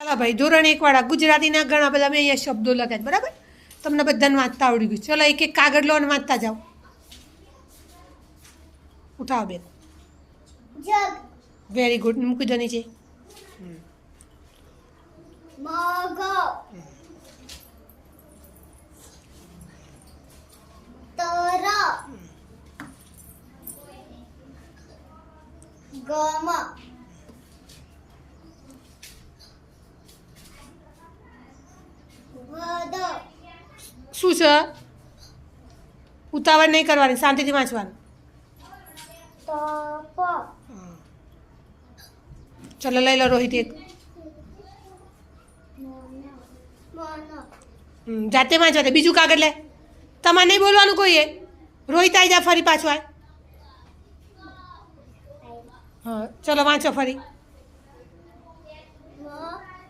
ચાલો ભાઈ, ધોરણ 1 વાળા ગુજરાતીના ઘણા બધા મેં અહીંયા શબ્દો લખ્યા, બરાબર? તમને બધાને વાંચતા આવડી ગયું. ચલો એક એક કાગળ લો અને વાંચતા જાઓ. ઉઠાવો બેન. જગ, વેરી ગુડ. મૂકી દો નીચે. મગ, તર, ગમ, વદ, શું છે? ઉતાવળ નહીં કરવાની, શાંતિથી વાંચવાનું. તપ, ચલો લઈ લો રોહિત એક. મન, જાતે વાંચવા દે. બીજું કાગળ લે. તમારે નહીં બોલવાનું કોઈએ. રોહિત આવી જા ફરી પાછો આય. હા ચલો વાંચો ફરી.